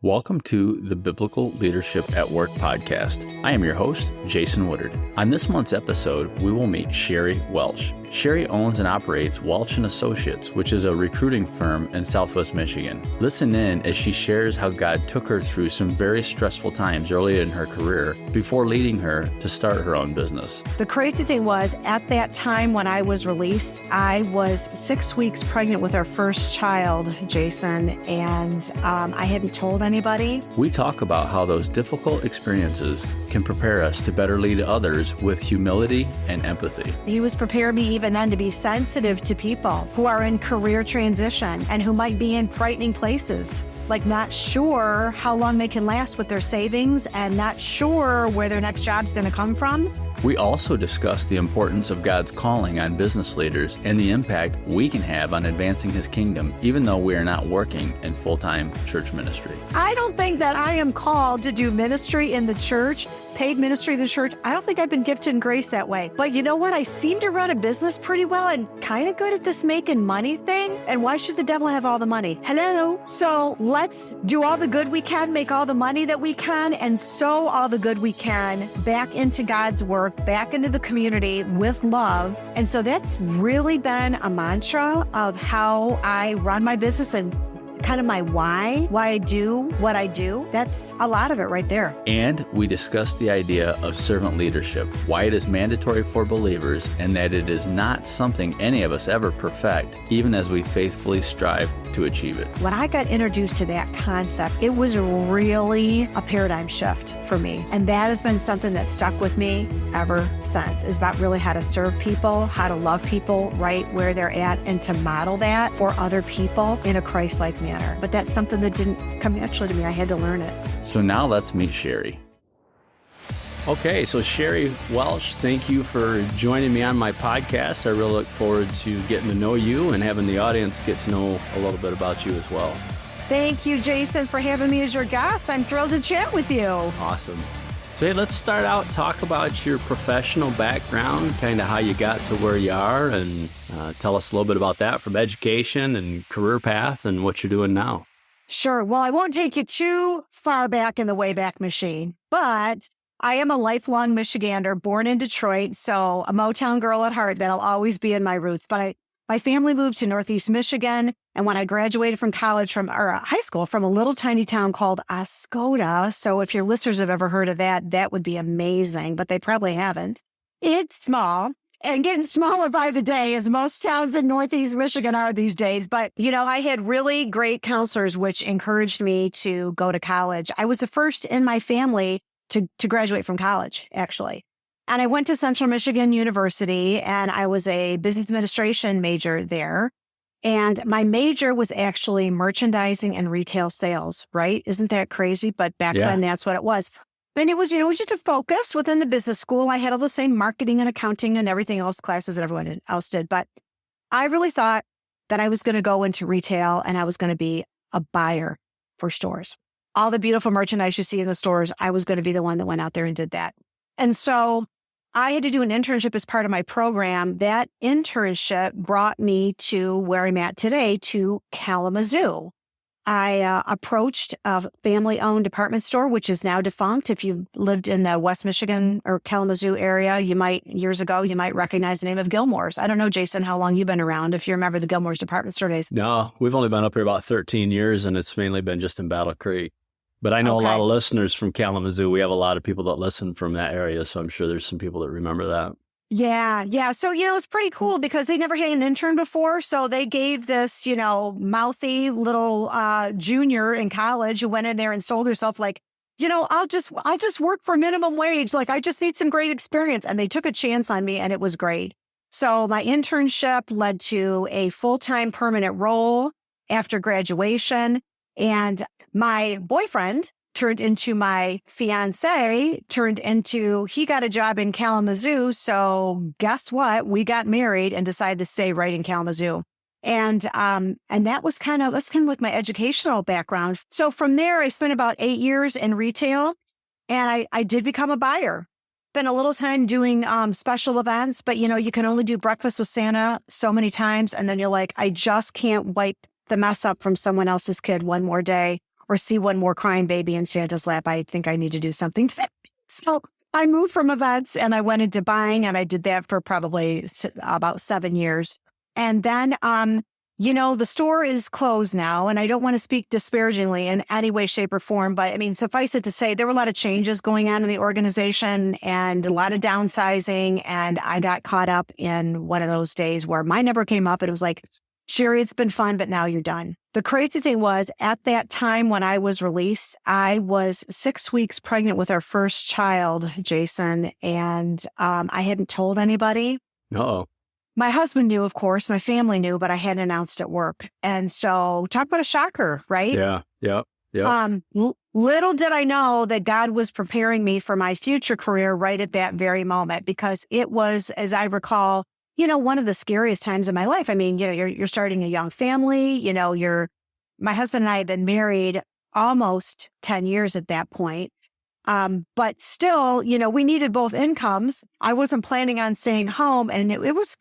Welcome to the Biblical Leadership at Work podcast. I am your host, Jason Woodard. On this month's episode, we will meet Sheri Welsh. Sheri owns and operates Welsh and Associates, which is a recruiting firm in Southwest Michigan. Listen in as she shares how God took her through some very stressful times early in her career before leading her to start her own business. The crazy thing was, at that time when I was released, I was 6 weeks pregnant with our first child, Jason, and I hadn't told anybody. We talk about how those difficult experiences can prepare us to better lead others with humility and empathy. He was preparing me even then to be sensitive to people who are in career transition and who might be in frightening places, like not sure how long they can last with their savings and not sure where their next job's going to come from. We also discuss the importance of God's calling on business leaders and the impact we can have on advancing His kingdom, even though we are not working in full-time church ministry. I don't think that I am called to do ministry in the church, paid ministry in the church. I don't think I've been gifted in grace that way. But you know what? I seem to run a business pretty well and kind of good at this making money thing. And why should the devil have all the money? Hello? So let's do all the good we can, make all the money that we can, and sow all the good we can back into God's work, back into the community with love. And so that's really been a mantra of how I run my business and kind of my why I do what I do. That's a lot of it right there. And we discuss the idea of servant leadership, why it is mandatory for believers, and that it is not something any of us ever perfect, even as we faithfully strive to achieve it. When I got introduced to that concept, it was really a paradigm shift for me. And that has been something that stuck with me ever since. It's about really how to serve people, how to love people right where they're at, and to model that for other people in a Christ-like manner. But that's something that didn't come naturally to me. I had to learn it. So now let's meet Sheri. Okay, so Sheri Welsh, thank you for joining me on my podcast. I really look forward to getting to know you and having the audience get to know a little bit about you as well. Thank you, Jason, for having me as your guest. I'm thrilled to chat with you. Awesome. So hey, let's start out, talk about your professional background, kind of how you got to where you are, and tell us a little bit about that from education and career path and what you're doing now. Sure. Well, I won't take you too far back in the Wayback Machine, but I am a lifelong Michigander, born in Detroit, so a Motown girl at heart. That'll always be in my roots. But my family moved to Northeast Michigan, and when I graduated from college or high school from a little tiny town called Oscoda, so if your listeners have ever heard of that, that would be amazing, but they probably haven't. It's small and getting smaller by the day, as most towns in Northeast Michigan are these days. But, you know, I had really great counselors which encouraged me to go to college. I was the first in my family to graduate from college, actually. And I went to Central Michigan University, and I was a business administration major there. And my major was actually merchandising and retail sales, right? Isn't that crazy? But back then, that's what it was. And it was, it was just a focus within the business school. I had all the same marketing and accounting and everything else classes that everyone else did. But I really thought that I was going to go into retail and I was going to be a buyer for stores. All the beautiful merchandise you see in the stores, I was going to be the one that went out there and did that. And so I had to do an internship as part of my program. That internship brought me to where I'm at today, to Kalamazoo. I approached a family-owned department store, which is now defunct. If you lived in the West Michigan or Kalamazoo area, years ago, you might recognize the name of Gilmore's. I don't know, Jason, how long you've been around, if you remember the Gilmore's department store days. No, we've only been up here about 13 years, and it's mainly been just in Battle Creek. But I know a lot of listeners from Kalamazoo. We have a lot of people that listen from that area, so I'm sure there's some people that remember that. Yeah. So, it's pretty cool because they never had an intern before. So they gave this, mouthy little junior in college who went in there and sold herself like, I'll just work for minimum wage. Like, I just need some great experience. And they took a chance on me, and it was great. So my internship led to a full-time permanent role after graduation. And my boyfriend turned into my fiance, he got a job in Kalamazoo. So guess what? We got married and decided to stay right in Kalamazoo. And that's kind of like my educational background. So from there, I spent about 8 years in retail, and I did become a buyer. Spent a little time doing special events, but you can only do breakfast with Santa so many times. And then you're like, I just can't wipe the mess up from someone else's kid one more day. or see one more crying baby in Santa's lap, I think I need to do something. So I moved from events and I went into buying, and I did that for probably about 7 years. And then, the store is closed now, and I don't want to speak disparagingly in any way, shape, or form, but I mean, suffice it to say, there were a lot of changes going on in the organization and a lot of downsizing. And I got caught up in one of those days where mine never came up. And it was like, Sheri, it's been fun, but now you're done. The crazy thing was, at that time when I was released, I was 6 weeks pregnant with our first child, Jason, and I hadn't told anybody. Uh-oh. My husband knew, of course, my family knew, but I hadn't announced at work. And so talk about a shocker, right? Yeah. Little did I know that God was preparing me for my future career right at that very moment, because it was, as I recall, one of the scariest times of my life. I mean, you're starting a young family, my husband and I had been married almost 10 years at that point. But still, we needed both incomes. I wasn't planning on staying home, and it was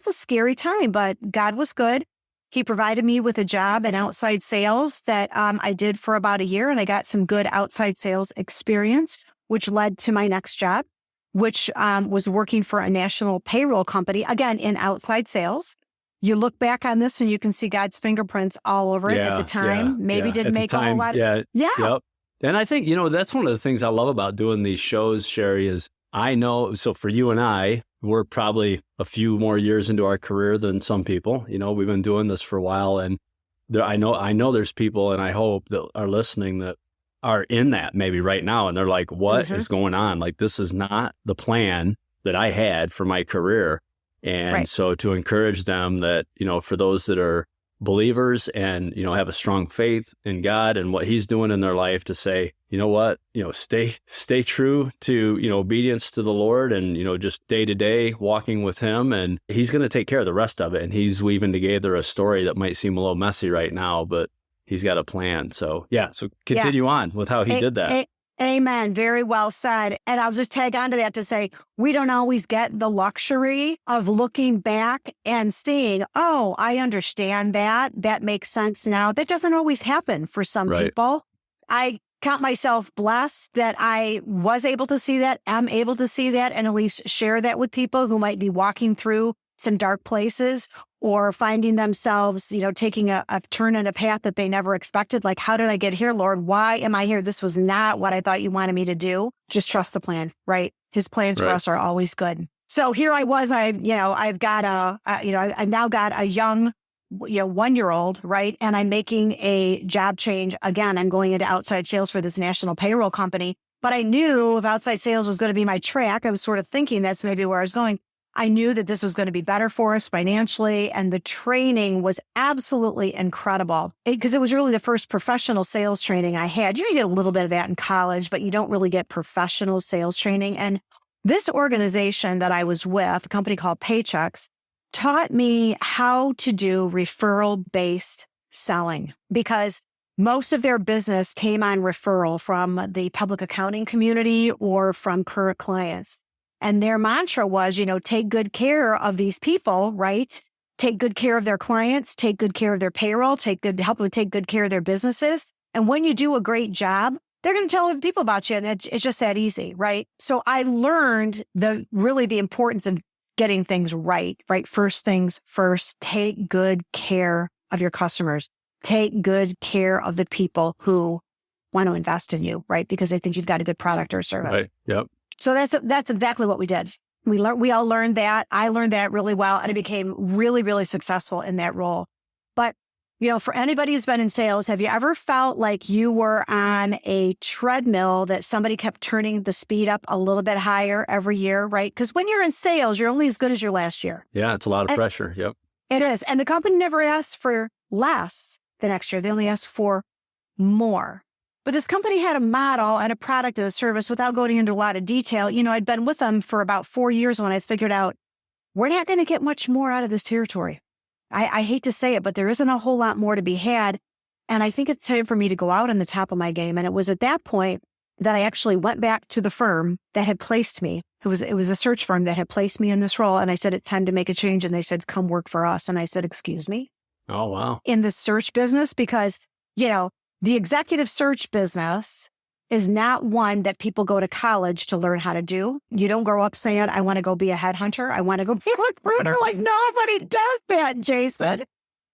a scary time, but God was good. He provided me with a job in outside sales that I did for about a year, and I got some good outside sales experience, which led to my next job, which was working for a national payroll company, again, in outside sales. You look back on this and you can see God's fingerprints all over it at the time. Maybe didn't make a whole lot. Yeah. Yep. And I think, that's one of the things I love about doing these shows, Sheri, is I know, so for you and I, we're probably a few more years into our career than some people. We've been doing this for a while, and I know there's people, and I hope that are listening that are in that maybe right now, and they're like, what is going on? Like, this is not the plan that I had for my career. And so to encourage them that, for those that are believers and, have a strong faith in God and what he's doing in their life, to say, stay true to, obedience to the Lord, and, just day to day walking with him, and he's going to take care of the rest of it. And he's weaving together a story that might seem a little messy right now, but he's got a plan. So continue on with how he did that. Amen. Very well said. And I'll just tag on to that to say, we don't always get the luxury of looking back and seeing, oh, I understand that. That makes sense now. That doesn't always happen for some people. I count myself blessed that I was able to see that, am able to see that, and at least share that with people who might be walking through some dark places or finding themselves, taking a turn in a path that they never expected. Like, how did I get here, Lord? Why am I here? This was not what I thought you wanted me to do. Just trust the plan, right? His plans for us are always good. So here I was, I've now got a young, 1-year-old, right? And I'm making a job change. Again, I'm going into outside sales for this national payroll company, but I knew if outside sales was going to be my track, I was sort of thinking that's maybe where I was going. I knew that this was going to be better for us financially, and the training was absolutely incredible because it was really the first professional sales training I had. You get a little bit of that in college, but you don't really get professional sales training. And this organization that I was with, a company called Paychecks, taught me how to do referral-based selling, because most of their business came on referral from the public accounting community or from current clients. And their mantra was, take good care of these people, right? Take good care of their clients, take good care of their payroll, help them take good care of their businesses. And when you do a great job, they're going to tell other people about you. And it's just that easy, right? So I learned the importance of getting things right? First things first, take good care of your customers. Take good care of the people who want to invest in you, right? Because they think you've got a good product or service. Right. Yep. So that's exactly what we did. We all learned that. I learned that really well, and I became really, really successful in that role. But, for anybody who's been in sales, have you ever felt like you were on a treadmill that somebody kept turning the speed up a little bit higher every year, right? Because when you're in sales, you're only as good as your last year. Yeah, it's a lot of pressure. Yep. It is. And the company never asks for less the next year. They only ask for more. But this company had a model and a product and a service without going into a lot of detail. I'd been with them for about 4 years when I figured out we're not going to get much more out of this territory. I hate to say it, but there isn't a whole lot more to be had. And I think it's time for me to go out on the top of my game. And it was at that point that I actually went back to the firm that had placed me. It was a search firm that had placed me in this role. And I said, it's time to make a change. And they said, come work for us. And I said, excuse me? Oh, wow. In the search business, because, the executive search business is not one that people go to college to learn how to do. You don't grow up saying, I want to go be a headhunter. I want to go be a recruiter. Like, nobody does that, Jason.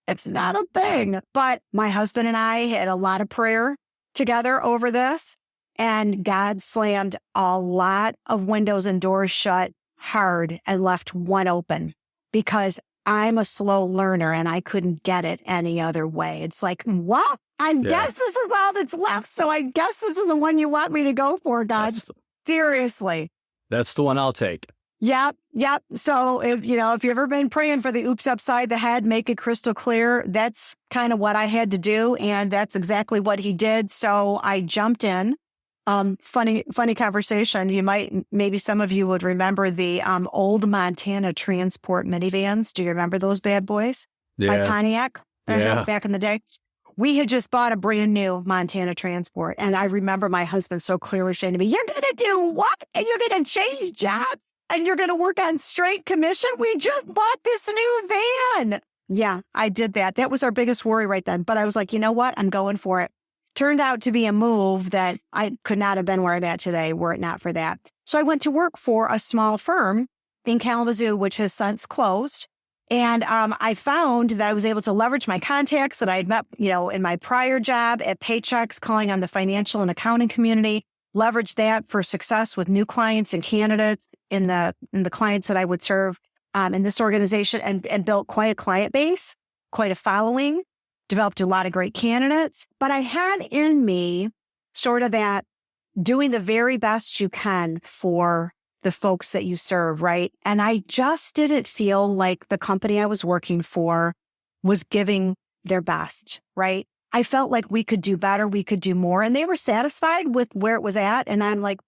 It's not a thing. But my husband and I had a lot of prayer together over this, and God slammed a lot of windows and doors shut hard and left one open, because I'm a slow learner and I couldn't get it any other way. It's like, well, I guess this is all that's left. So I guess this is the one you want me to go for, God. Seriously. That's the one I'll take. Yep. So if you've ever been praying for the oops upside the head, make it crystal clear. That's kind of what I had to do. And that's exactly what he did. So I jumped in. Funny conversation. Maybe some of you would remember the old Montana transport minivans. Do you remember those bad boys? Yeah. By Pontiac? Yeah. Back in the day. We had just bought a brand new Montana transport. And I remember my husband so clearly saying to me, you're going to do what? And you're going to change jobs? And you're going to work on straight commission? We just bought this new van. Yeah, I did that. That was our biggest worry right then. But I was like, you know what? I'm going for it. Turned out to be a move that I could not have been where I'm at today were it not for that. So I went to work for a small firm in Kalamazoo, which has since closed. And I found that I was able to leverage my contacts that I had met, in my prior job at Paychex, calling on the financial and accounting community, leverage that for success with new clients and candidates in the clients that I would serve in this organization, and built quite a client base, quite a following, developed a lot of great candidates. But I had in me sort of that doing the very best you can for the folks that you serve, right? And I just didn't feel like the company I was working for was giving their best, right? I felt like we could do better, we could do more, and they were satisfied with where it was at. And I'm like,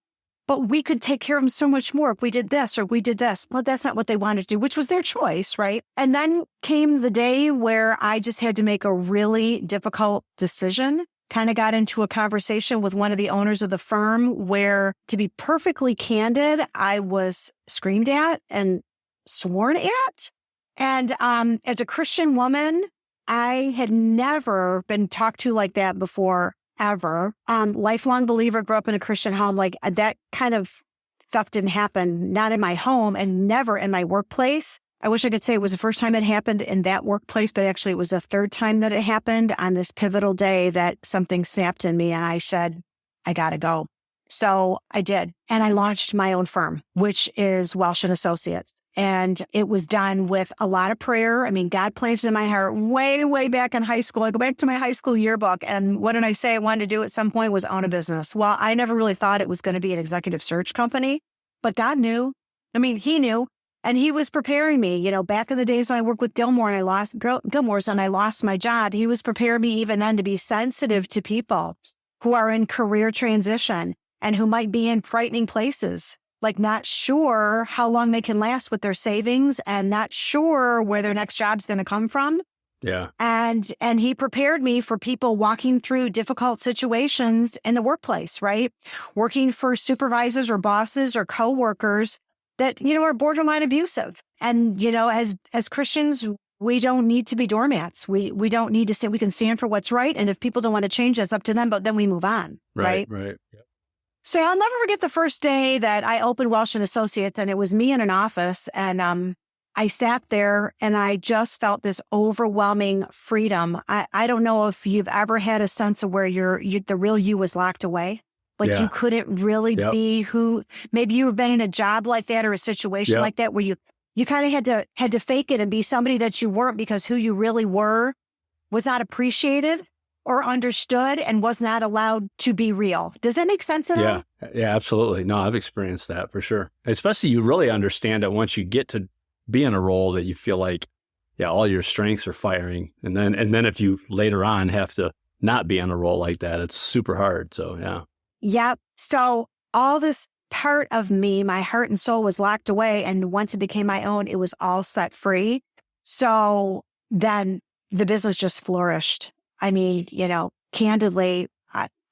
but we could take care of them so much more if we did this or we did this. Well, that's not what they wanted to do, which was their choice, right? And then came the day where I just had to make a really difficult decision. Kind of got into a conversation with one of the owners of the firm where, to be perfectly candid, I was screamed at and sworn at. And as a Christian woman, I had never been talked to like that before, ever. Lifelong believer, grew up in a Christian home. Like, that kind of stuff didn't happen, not in my home and never in my workplace. I wish I could say it was the first time it happened in that workplace, but actually it was the third time that it happened on this pivotal day that something snapped in me and I said, I got to go. So I did. And I launched my own firm, which is Welsh and Associates. And it was done with a lot of prayer. I mean, God placed in my heart way, way back in high school. I go back to my high school yearbook. And what did I say I wanted to do at some point was own a business. Well, I never really thought it was going to be an executive search company, but God knew. I mean, he knew. And he was preparing me, back in the days when I worked with Gilmore's and I lost my job. He was preparing me even then to be sensitive to people who are in career transition and who might be in frightening places, like not sure how long they can last with their savings and not sure where their next job's going to come from. Yeah. And he prepared me for people walking through difficult situations in the workplace, right? Working for supervisors or bosses or coworkers that, are borderline abusive. And, as Christians, we don't need to be doormats. We don't need to say we can stand for what's right. And if people don't want to change, that's up to them, but then we move on. Right. Yep. So I'll never forget the first day that I opened Welsh and Associates, and it was me in an office. And I sat there and I just felt this overwhelming freedom. I don't know if you've ever had a sense of where the real you was locked away. Like you couldn't really be who, maybe you've been in a job like that or a situation like that where you kind of had to fake it and be somebody that you weren't because who you really were was not appreciated or understood and was not allowed to be real. Does that make sense at all? Yeah, absolutely. No, I've experienced that for sure. Especially you really understand it once you get to be in a role that you feel like, all your strengths are firing. And then if you later on have to not be in a role like that, it's super hard. So, yeah. Yep. So all this part of me, my heart and soul was locked away. And once it became my own, it was all set free. So then the business just flourished. I mean, candidly,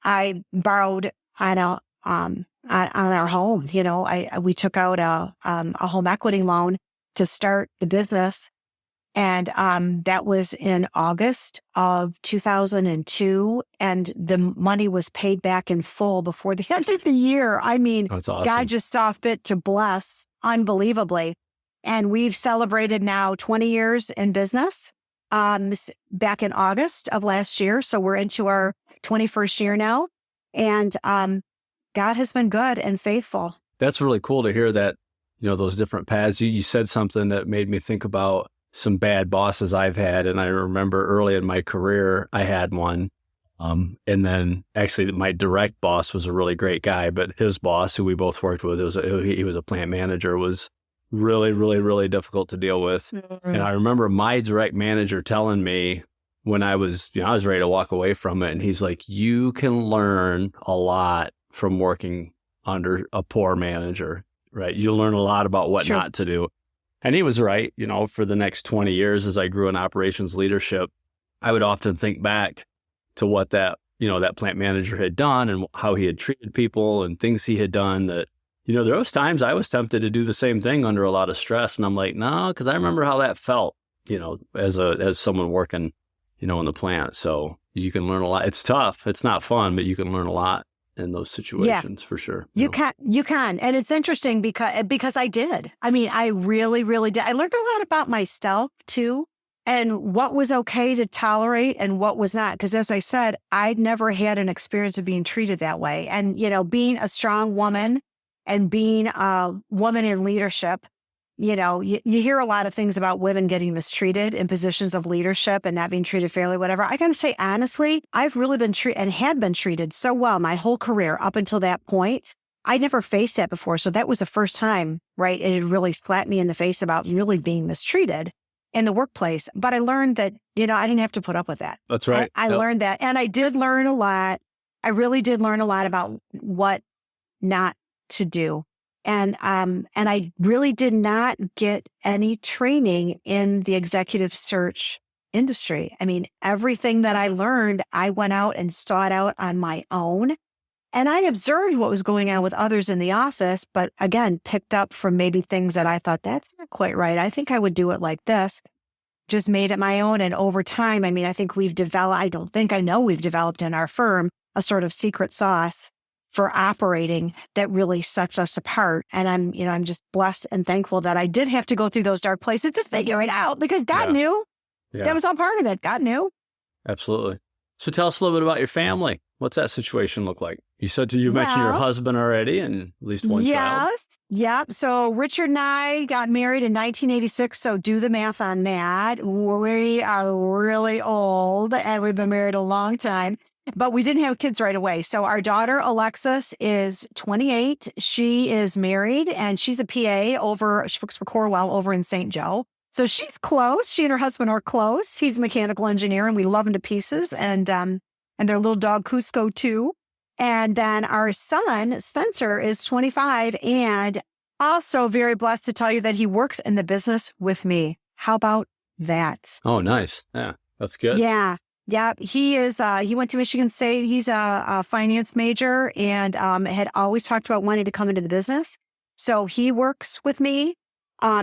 I borrowed on our home. We took out a home equity loan to start the business. And that was in August of 2002. And the money was paid back in full before the end of the year. I mean, That's awesome. God just saw fit to bless unbelievably. And we've celebrated now 20 years in business back in August of last year. So we're into our 21st year now. And God has been good and faithful. That's really cool to hear that, those different paths. You said something that made me think about some bad bosses I've had. And I remember early in my career, I had one. And then actually my direct boss was a really great guy, but his boss, who we both worked with, he was a plant manager, was really, really, really difficult to deal with. Mm-hmm. And I remember my direct manager telling me when I was ready to walk away from it. And he's like, you can learn a lot from working under a poor manager, right? You'll learn a lot about what not to do. And he was right. For the next 20 years, as I grew in operations leadership, I would often think back to what that plant manager had done and how he had treated people and things he had done that, there was times I was tempted to do the same thing under a lot of stress. And I'm like, no, because I remember how that felt, as someone working, in the plant. So you can learn a lot. It's tough. It's not fun, but you can learn a lot in those situations for sure. You can. And it's interesting because I did. I mean, I really, really did. I learned a lot about myself too, and what was okay to tolerate and what was not. Because as I said, I'd never had an experience of being treated that way. And, being a strong woman and being a woman in leadership, you hear a lot of things about women getting mistreated in positions of leadership and not being treated fairly, whatever. I got to say, honestly, I've really been treated and had been treated so well my whole career up until that point. I never faced that before. So that was the first time, right? It really slapped me in the face about really being mistreated in the workplace. But I learned that, I didn't have to put up with that. That's right. I learned that. And I did learn a lot. I really did learn a lot about what not to do. And I really did not get any training in the executive search industry. I mean, everything that I learned, I went out and sought out on my own. And I observed what was going on with others in the office, but again, picked up from maybe things that I thought, that's not quite right. I think I would do it like this. Just made it my own. And over time, I mean, I think we've developed in our firm a sort of secret sauce for operating that really sets us apart. And I'm just blessed and thankful that I did have to go through those dark places to figure it out because God knew. Yeah. That was all part of it. God knew. Absolutely. So tell us a little bit about your family. What's that situation look like? You said you mentioned your husband already and at least one child. Yes. Yep. So Richard and I got married in 1986. So do the math on that. We are really old and we've been married a long time, but we didn't have kids right away. So our daughter, Alexis, is 28. She is married and she's a PA she works for Corwell over in St. Joe. So she's close. She and her husband are close. He's a mechanical engineer and we love him to pieces. And their little dog, Cusco, too. And then our son, Spencer, is 25 and also very blessed to tell you that he works in the business with me. How about that? Oh, nice. Yeah, that's good. Yeah. Yeah. He went to Michigan State. He's a finance major and had always talked about wanting to come into the business. So he works with me.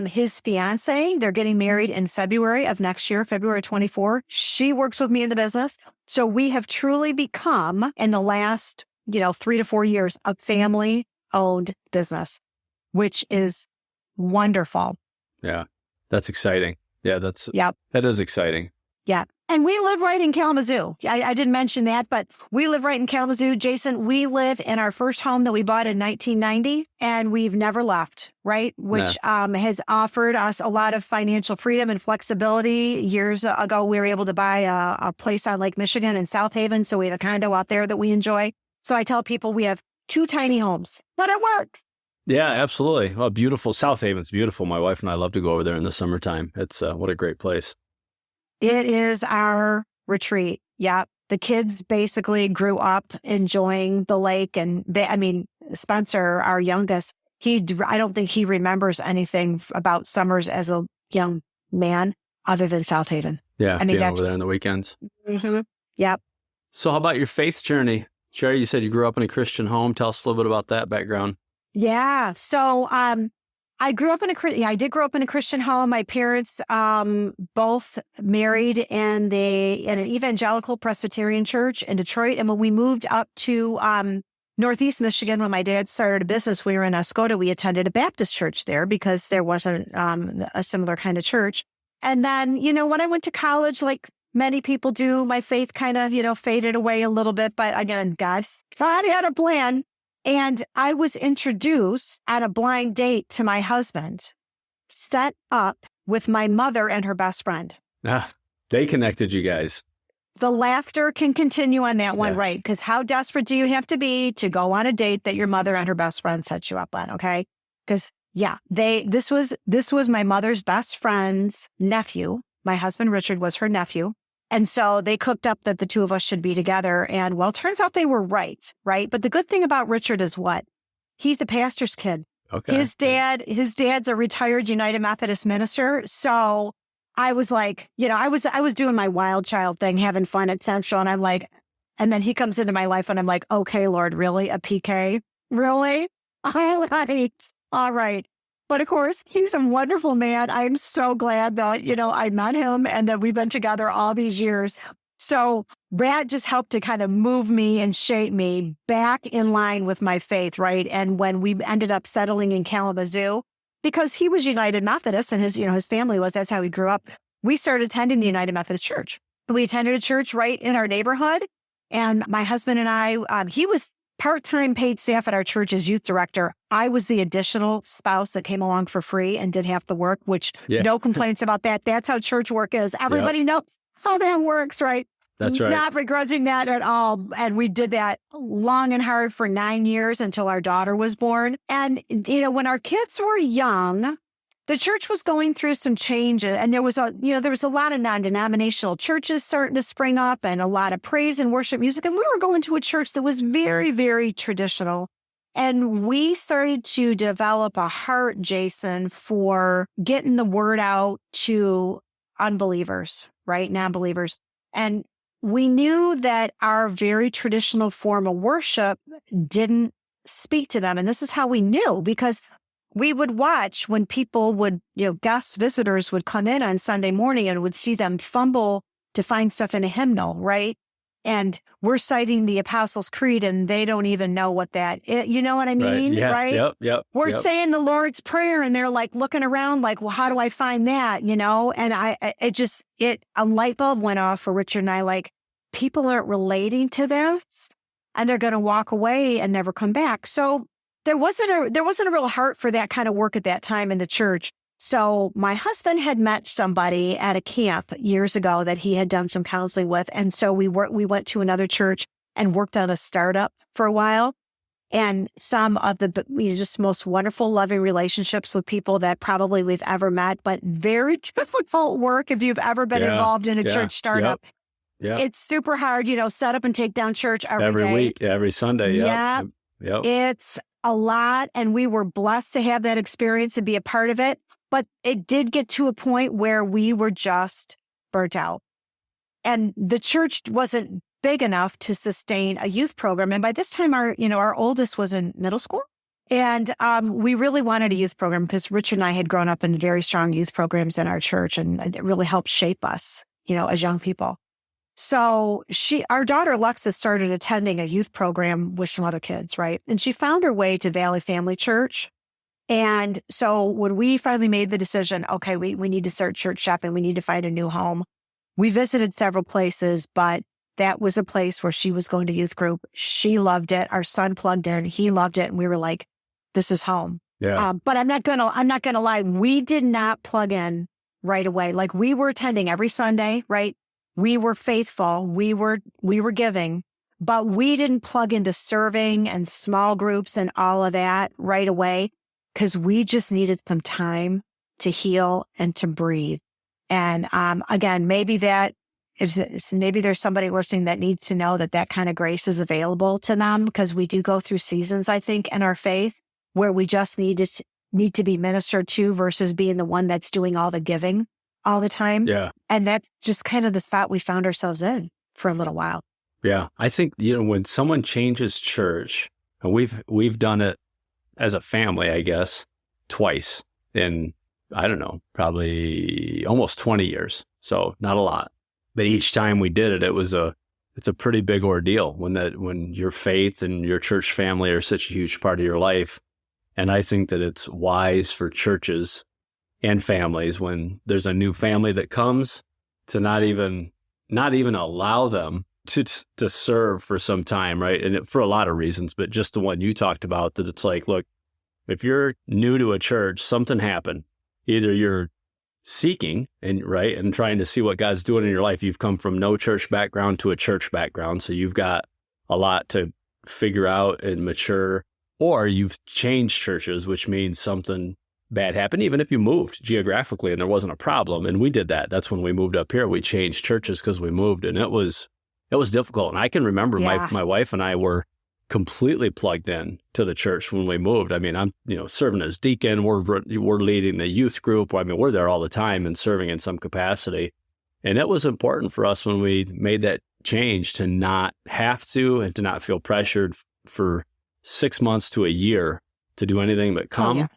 His fiance, they're getting married in February of next year, February 24. She works with me in the business. So we have truly become, in the last, 3 to 4 years, a family-owned business, which is wonderful. Yeah, that's exciting. Yeah, that is exciting. Yeah. And we live right in Kalamazoo. I didn't mention that, but we live right in Kalamazoo. Jason, we live in our first home that we bought in 1990, and we've never left, right? Which has offered us a lot of financial freedom and flexibility. Years ago, we were able to buy a place on Lake Michigan in South Haven, so we have a condo out there that we enjoy. So I tell people we have 2 tiny homes, but it works. Yeah, absolutely. Well, beautiful. South Haven's beautiful. My wife and I love to go over there in the summertime. It's what a great place. It is our retreat. Yeah. The kids basically grew up enjoying the lake. And Spencer, our youngest, I don't think he remembers anything about summers as a young man other than South Haven. Yeah. Being over there on the weekends. Mm-hmm. Yep. So how about your faith journey? Sheri, you said you grew up in a Christian home. Tell us a little bit about that background. Yeah. So, I grew up in I did grow up in a Christian home. My parents both married in an evangelical Presbyterian church in Detroit. And when we moved up to Northeast Michigan, when my dad started a business, we were in Escoda. We attended a Baptist church there because there wasn't a similar kind of church. And then, when I went to college, like many people do, my faith kind of, faded away a little bit. But again, God had a plan. And I was introduced at a blind date to my husband, set up with my mother and her best friend. They connected you guys. The laughter can continue on that one, right? Because how desperate do you have to be to go on a date that your mother and her best friend set you up on, okay? Because, this was my mother's best friend's nephew. My husband, Richard, was her nephew. And so they cooked up that the two of us should be together. And well, it turns out they were right? But the good thing about Richard is what? He's the pastor's kid. Okay. His dad's a retired United Methodist minister. So I was like, I was doing my wild child thing, having fun at Central. And I'm like, and then he comes into my life and I'm like, okay, Lord, really? A PK? Really? All right. But of course, he's a wonderful man. I'm so glad that, I met him and that we've been together all these years. So Brad just helped to kind of move me and shape me back in line with my faith, right? And when we ended up settling in Kalamazoo, because he was United Methodist and his family was, that's how he grew up, we started attending the United Methodist Church. We attended a church right in our neighborhood. And my husband and I, he was part-time paid staff at our church as youth director. I was the additional spouse that came along for free and did half the work, which no complaints about that. That's how church work is. Everybody knows how that works, right? That's right. Not begrudging that at all. And we did that long and hard for 9 years until our daughter was born. And, when our kids were young, the church was going through some changes, and there was a lot of non-denominational churches starting to spring up and a lot of praise and worship music. And we were going to a church that was very, very traditional. And we started to develop a heart, Jason, for getting the word out to unbelievers, right? Non-believers. And we knew that our very traditional form of worship didn't speak to them. And this is how we knew, because we would watch when people would, guest visitors would come in on Sunday morning and would see them fumble to find stuff in a hymnal, right? And we're citing the Apostles' Creed and they don't even know what that is. You know what I mean? Right? Yeah. Right? Yep. We're saying the Lord's Prayer and they're like looking around like, well, how do I find that? And a light bulb went off for Richard and I, like, people aren't relating to this and they're going to walk away and never come back. So there wasn't a real heart for that kind of work at that time in the church. So my husband had met somebody at a camp years ago that he had done some counseling with. And so we went to another church and worked on a startup for a while. And some of the just most wonderful, loving relationships with people that probably we've ever met, but very difficult work if you've ever been involved in a church startup. Yeah. It's super hard, set up and take down church every day. Week, every Sunday. Yep. It's a lot. And we were blessed to have that experience and be a part of it. But it did get to a point where we were just burnt out. And the church wasn't big enough to sustain a youth program. And by this time, our oldest was in middle school. And we really wanted a youth program because Richard and I had grown up in very strong youth programs in our church. And it really helped shape us, as young people. So our daughter, Alexa, started attending a youth program with some other kids, right? And she found her way to Valley Family Church. And so when we finally made the decision, okay, we need to start church shopping, we need to find a new home. We visited several places, but that was a place where she was going to youth group. She loved it. Our son plugged in, he loved it. And we were like, this is home. Yeah. But I'm not gonna lie. We did not plug in right away. Like, we were attending every Sunday, right? We were faithful. We were giving, but we didn't plug into serving and small groups and all of that right away, because we just needed some time to heal and to breathe. And again, maybe there's somebody listening that needs to know that kind of grace is available to them, because we do go through seasons, I think, in our faith where we just need to be ministered to versus being the one that's doing all the giving all the time. Yeah. And that's just kind of the spot we found ourselves in for a little while. Yeah. I think, when someone changes church, and we've done it as a family, I guess, twice. in, I don't know, probably almost 20 years. So not a lot. But each time we did it, it's a pretty big ordeal when your faith and your church family are such a huge part of your life. And I think that it's wise for churches and families when there's a new family that comes to not even allow them to serve for some time, right? And for a lot of reasons, but just the one you talked about, that it's like, look, if you're new to a church, something happened. Either you're seeking and trying to see what God's doing in your life. You've come from no church background to a church background, so you've got a lot to figure out and mature, or you've changed churches, which means something bad happened, even if you moved geographically and there wasn't a problem. And we did that. That's when we moved up here. We changed churches because we moved, and it was difficult. And I can remember my wife and I were completely plugged in to the church when we moved. I mean, I'm, serving as deacon. We're leading the youth group. I mean, we're there all the time and serving in some capacity. And it was important for us when we made that change to not have to and to not feel pressured for 6 months to a year to do anything but come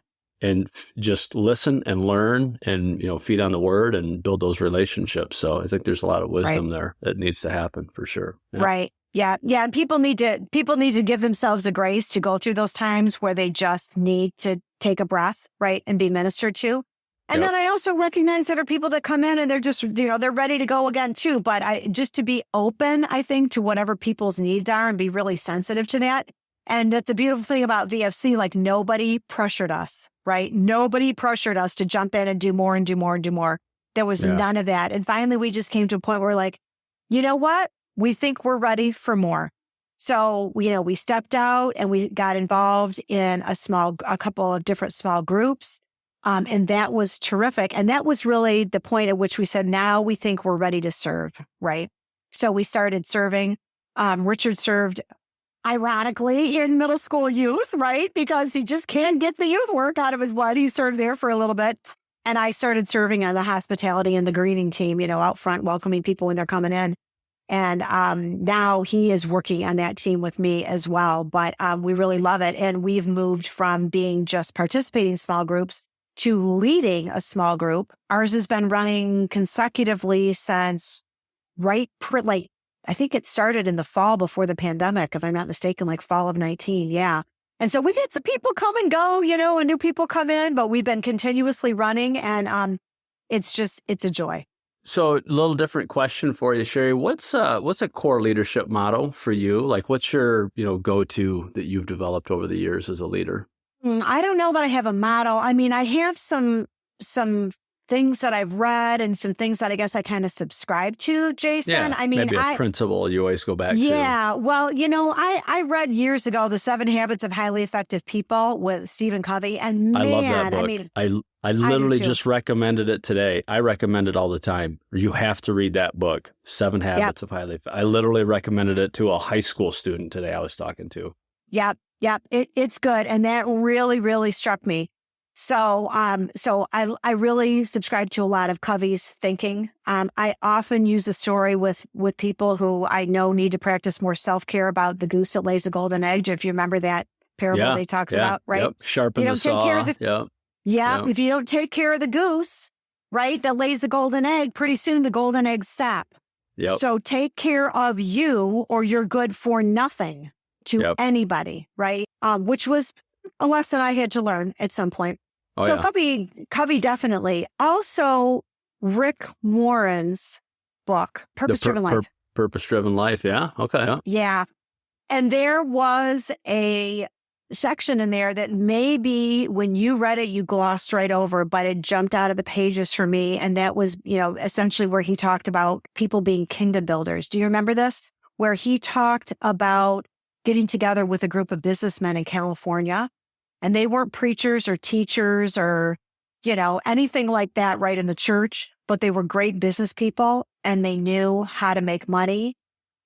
and just listen and learn and, feed on the word and build those relationships. So I think there's a lot of wisdom there that needs to happen for sure. Yeah. Right. Yeah. Yeah. And people need to give themselves a grace to go through those times where they just need to take a breath, right, and be ministered to. And then I also recognize that there are people that come in and they're just, they're ready to go again too. But just to be open, I think, to whatever people's needs are and be really sensitive to that. And that's the beautiful thing about VFC, like nobody pressured us, right? Nobody pressured us to jump in and do more and do more and do more. There was none of that. And finally, we just came to a point where we're like, you know what? We think we're ready for more. So, we stepped out and we got involved in a couple of different small groups. And that was terrific. And that was really the point at which we said, now we think we're ready to serve, right? So we started serving. Richard served, ironically, in middle school youth, right? Because he just can't get the youth work out of his blood. He served there for a little bit. And I started serving on the hospitality and the greeting team, out front, welcoming people when they're coming in. And now he is working on that team with me as well. But we really love it. And we've moved from being just participating in small groups to leading a small group. Ours has been running consecutively since I think it started in the fall before the pandemic, if I'm not mistaken, like fall of 19. Yeah. And so we've had some people come and go, and new people come in, but we've been continuously running, and it's a joy. So a little different question for you, Sheri. What's a core leadership motto for you? Like, what's your, go-to that you've developed over the years as a leader? I don't know that I have a motto. I mean, I have some things that I've read and some things that I guess I kind of subscribe to, Jason. Yeah, I mean, maybe a principle you always go back to. Yeah. Well, I read years ago, The 7 Habits of Highly Effective People with Stephen Covey. And man, I love that book. I mean, I literally just recommended it today. I recommend it all the time. You have to read that book, 7 Habits of Highly Effective. I literally recommended it to a high school student today I was talking to. Yep. It's good. And that really, really struck me. So I really subscribe to a lot of Covey's thinking. I often use the story with people who I know need to practice more self-care about the goose that lays the golden egg. If you remember that parable they talks about, right? Yep. Sharpen the saw. If you don't take care of the goose, right, that lays the golden egg, pretty soon the golden eggs sap. Yep. So take care of you or you're good for nothing to anybody, right? Which was a lesson I had to learn at some point. Covey definitely. Also, Rick Warren's book, Purpose-Driven Life. Purpose-Driven Life, yeah. Okay. Yeah. And there was a section in there that maybe when you read it, you glossed right over, but it jumped out of the pages for me. And that was, essentially where he talked about people being kingdom builders. Do you remember this? Where he talked about getting together with a group of businessmen in California. And they weren't preachers or teachers or, anything like that right in the church, but they were great business people and they knew how to make money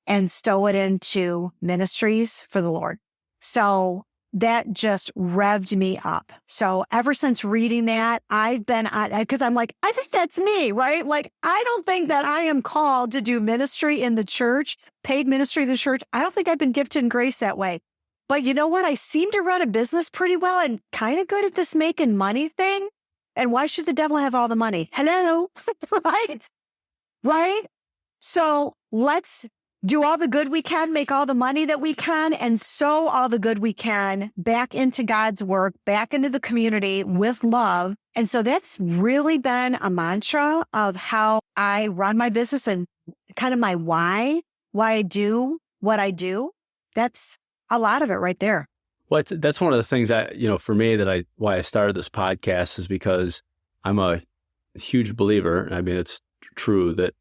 and stow it into ministries for the Lord. So that just revved me up. So ever since reading that, I've been, because I'm like, I think that's me, right? Like, I don't think that I am called to do ministry in the church, paid ministry in the church. I don't think I've been gifted in grace that way. But you know what? I seem to run a business pretty well and kind of good at this making money thing. And why should the devil have all the money? Hello, right? Right? So let's do all the good we can, make all the money that we can, and sow all the good we can back into God's work, back into the community with love. And so that's really been a mantra of how I run my business and kind of my why I do what I do. That's a lot of it right there. Well, that's one of the things for me why I started this podcast is because I'm a huge believer. I mean, it's true that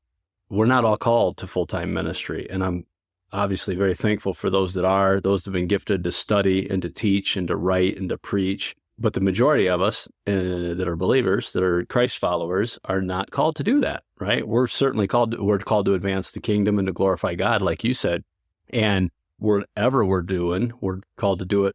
we're not all called to full-time ministry. And I'm obviously very thankful for those that are, those that have been gifted to study and to teach and to write and to preach. But the majority of us that are believers, that are Christ followers, are not called to do that, right? We're certainly called to advance the kingdom and to glorify God, like you said. And whatever we're doing, we're called to do it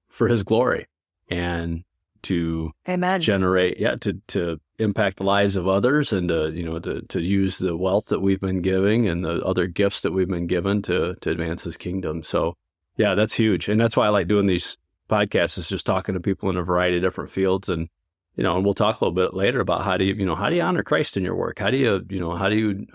for His glory and to Amen. Generate, to impact the lives of others and to use the wealth that we've been giving and the other gifts that we've been given to advance His kingdom. So yeah, that's huge. And that's why I like doing these podcasts, is just talking to people in a variety of different fields. And, and we'll talk a little bit later about how do you honor Christ in your work? How do you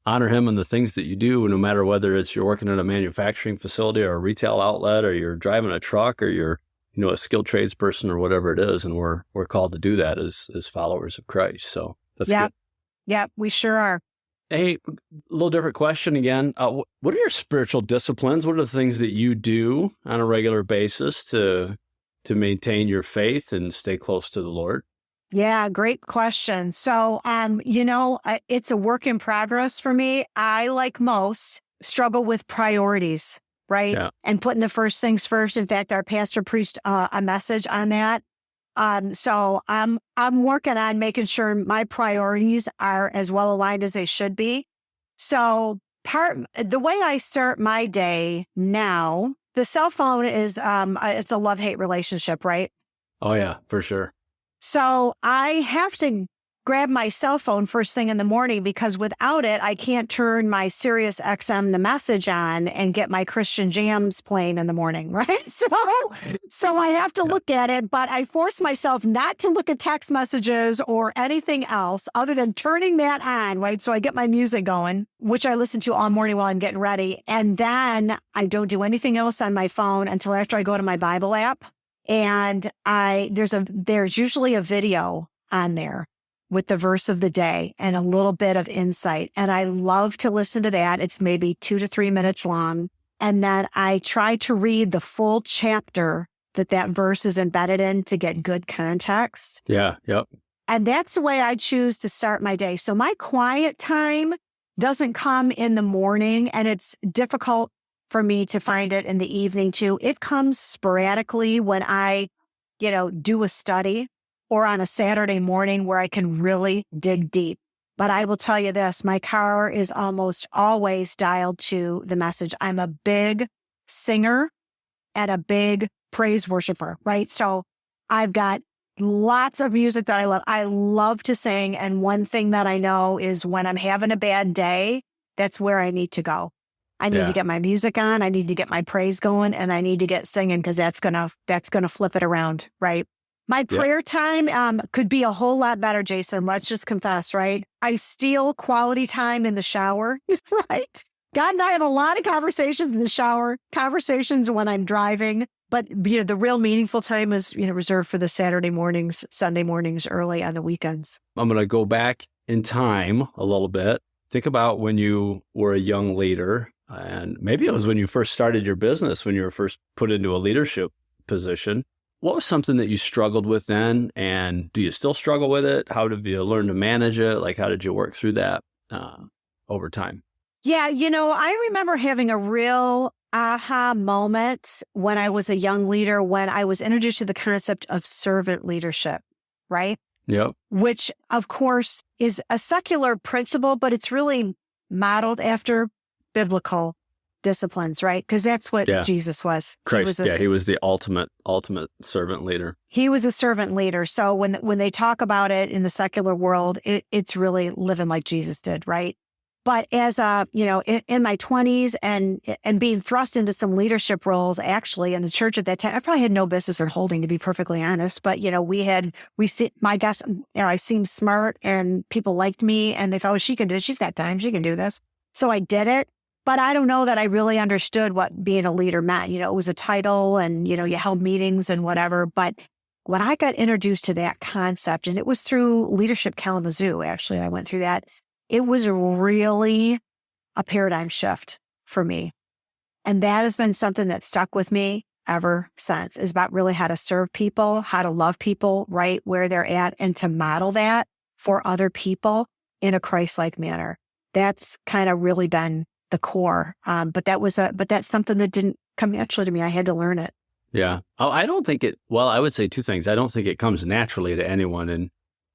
honor Him in the things that you do, no matter whether it's you're working in a manufacturing facility or a retail outlet, or you're driving a truck, or you're a skilled tradesperson, or whatever it is. And we're called to do that as followers of Christ. So that's good. Yeah, we sure are. Hey, a little different question again. What are your spiritual disciplines? What are the things that you do on a regular basis to maintain your faith and stay close to the Lord? Yeah, great question. So, it's a work in progress for me. I, like most, struggle with priorities, right? Yeah. And putting the first things first. In fact, our pastor preached a message on that. So I'm working on making sure my priorities are as well aligned as they should be. So the way I start my day now, the cell phone is it's a love-hate relationship, right? Oh yeah, for sure. So I have to grab my cell phone first thing in the morning, because without it, I can't turn my Sirius XM, the message on, and get my Christian jams playing in the morning, right? So I have to look at it, but I force myself not to look at text messages or anything else other than turning that on, right? So I get my music going, which I listen to all morning while I'm getting ready. And then I don't do anything else on my phone until after I go to my Bible app. And there's usually a video on there with the verse of the day and a little bit of insight. And I love to listen to that. It's maybe 2 to 3 minutes long. And then I try to read the full chapter that verse is embedded in to get good context. Yeah. Yep. And that's the way I choose to start my day. So my quiet time doesn't come in the morning, and it's difficult for me to find it in the evening too. It comes sporadically when I, do a study, or on a Saturday morning where I can really dig deep. But I will tell you this, my car is almost always dialed to the message. I'm a big singer and a big praise worshiper, right? So I've got lots of music that I love. I love to sing. And one thing that I know is when I'm having a bad day, that's where I need to go. I need to get my music on. I need to get my praise going, and I need to get singing, because that's gonna flip it around, right? My prayer time could be a whole lot better, Jason. Let's just confess, right? I steal quality time in the shower, right? God and I have a lot of conversations in the shower, conversations when I'm driving. But, the real meaningful time is, reserved for the Saturday mornings, Sunday mornings, early on the weekends. I'm going to go back in time a little bit. Think about when you were a young leader, and maybe it was when you first started your business, when you were first put into a leadership position. What was something that you struggled with then? And do you still struggle with it? How did you learn to manage it? Like, how did you work through that over time? Yeah, I remember having a real aha moment when I was a young leader, when I was introduced to the concept of servant leadership, right? Yep. Which, of course, is a secular principle, but it's really modeled after biblical disciplines, right? Because that's what Jesus was. Christ, he was the ultimate servant leader. He was a servant leader. So when they talk about it in the secular world, it's really living like Jesus did, right? But as in my 20s and being thrust into some leadership roles, actually in the church at that time, I probably had no business in holding, to be perfectly honest. But I seemed smart and people liked me and they thought, oh, she can do it. She's that time. She can do this. So I did it. But I don't know that I really understood what being a leader meant. It was a title and, you held meetings and whatever. But when I got introduced to that concept, and it was through Leadership Kalamazoo, actually, I went through that. It was really a paradigm shift for me. And that has been something that stuck with me ever since, is about really how to serve people, how to love people right where they're at, and to model that for other people in a Christ-like manner. That's kind of really been the core. But that's something that didn't come naturally to me. I had to learn it. Yeah. I don't think I would say two things. I don't think it comes naturally to anyone, and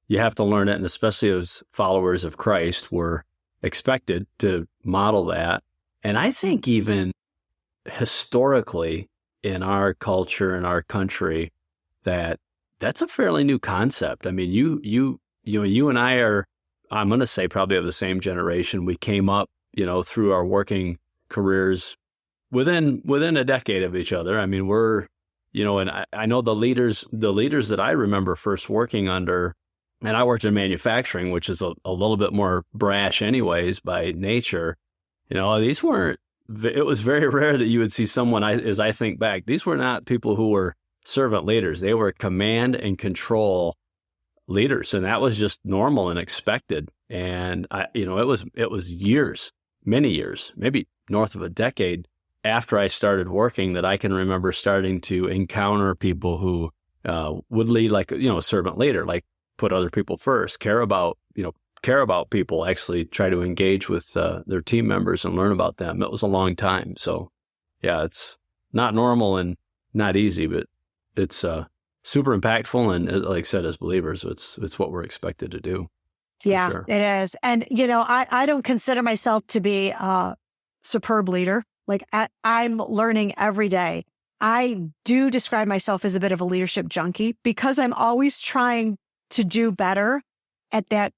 you have to learn it. And especially as followers of Christ, we're expected to model that. And I think even historically in our culture, in our country, that's a fairly new concept. I mean, you and I are, I'm going to say, probably of the same generation. We came up, through our working careers within a decade of each other. I mean, we're, and I know the leaders that I remember first working under, and I worked in manufacturing, which is a little bit more brash anyways by nature. These weren't, it was very rare that you would see someone, as I think back, these were not people who were servant leaders. They were command and control leaders. And that was just normal and expected. And it was years, many years, maybe north of a decade after I started working that I can remember starting to encounter people who would lead like, a servant leader, like put other people first, care about people, actually try to engage with their team members and learn about them. It was a long time. So yeah, it's not normal and not easy, but it's super impactful. And like I said, as believers, it's what we're expected to do. Yeah, sure. It is. And, I don't consider myself to be a superb leader. Like I'm learning every day. I do describe myself as a bit of a leadership junkie because I'm always trying to do better at that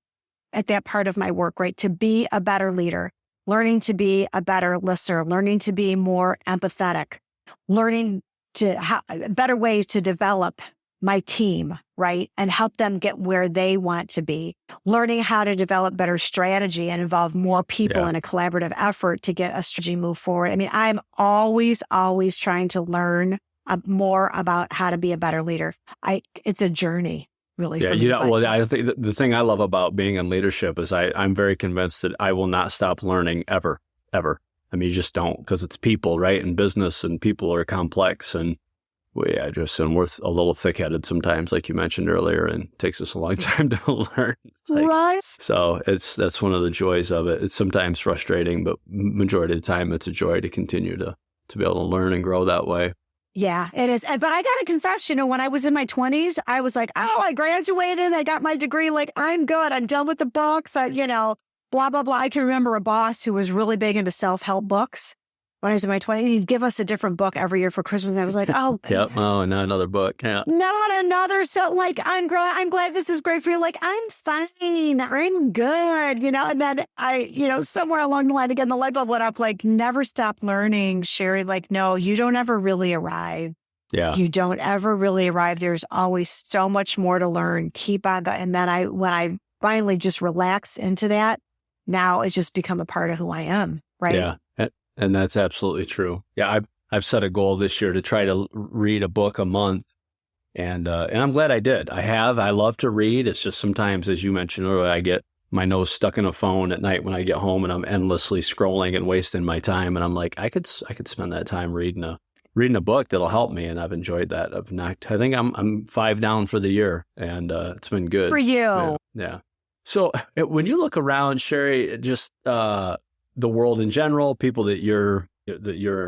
part of my work, right? To be a better leader, learning to be a better listener, learning to be more empathetic, learning to better ways to develop my team, right? And help them get where they want to be, learning how to develop better strategy and involve more people in a collaborative effort to get a strategy move forward. I mean, I'm always trying to learn more about how to be a better leader. It's a journey. Really. Yeah, well, I think the thing I love about being in leadership is I'm very convinced that I will not stop learning ever. I mean, you just don't, because it's people, right? And business and people are complex, and we're a little thick-headed sometimes, like you mentioned earlier, and it takes us a long time to learn. Right. So that's one of the joys of it. It's sometimes frustrating, but majority of the time, it's a joy to continue to be able to learn and grow that way. Yeah, it is. But I got to confess, when I was in my 20s, I was like, oh, I graduated. I got my degree. Like, I'm good. I'm done with the books. Blah, blah, blah. I can remember a boss who was really big into self-help books. When I was in my 20s, he'd give us a different book every year for Christmas. And I was like, oh. Yep. Oh, not another book. Yeah. Not another. So like, I'm glad this is great for you. Like, I'm fine. I'm good, and then I, somewhere along the line, again, the light bulb went up, like, never stop learning, Sheri. Like, no, you don't ever really arrive. Yeah. You don't ever really arrive. There's always so much more to learn. Keep on that. And then when I finally just relax into that, now it's just become a part of who I am. Right. Yeah. And that's absolutely true. Yeah. I've set a goal this year to try to read a book a month. And I'm glad I did. I love to read. It's just sometimes, as you mentioned earlier, I get my nose stuck in a phone at night when I get home and I'm endlessly scrolling and wasting my time. And I'm like, I could spend that time reading a book that'll help me. And I've enjoyed that. I think I'm 5 down for the year, and it's been good. For you. Yeah. So when you look around, Sheri, just the world in general, people that you're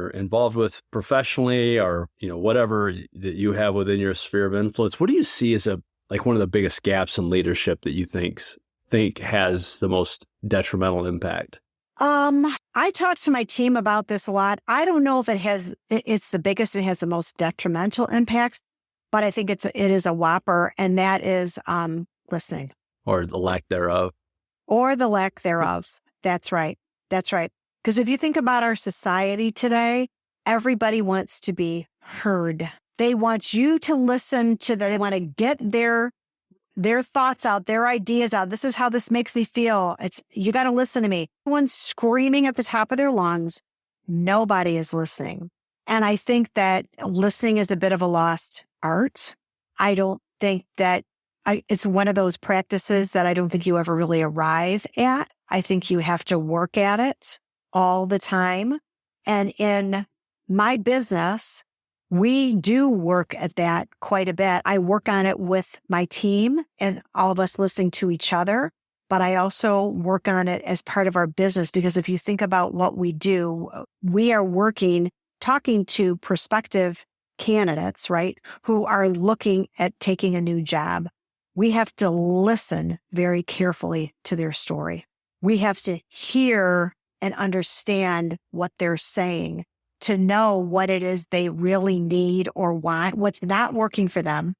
involved with professionally, or whatever that you have within your sphere of influence, what do you see as one of the biggest gaps in leadership that you think has the most detrimental impact? I talk to my team about this a lot. I don't know if it's the biggest, it has the most detrimental impacts, but I think it is a whopper, and that is listening. Or the lack thereof. That's right. That's right. Because if you think about our society today, everybody wants to be heard. They want you to listen to they want to get their thoughts out, their ideas out. This is how this makes me feel. You got to listen to me. Everyone's screaming at the top of their lungs. Nobody is listening. And I think that listening is a bit of a lost art. I don't think that it's one of those practices that I don't think you ever really arrive at. I think you have to work at it all the time. And in my business, we do work at that quite a bit. I work on it with my team and all of us listening to each other, but I also work on it as part of our business, because if you think about what we do, we are talking to prospective candidates, right, who are looking at taking a new job. We have to listen very carefully to their story. We have to hear and understand what they're saying to know what it is they really need or want, what's not working for them,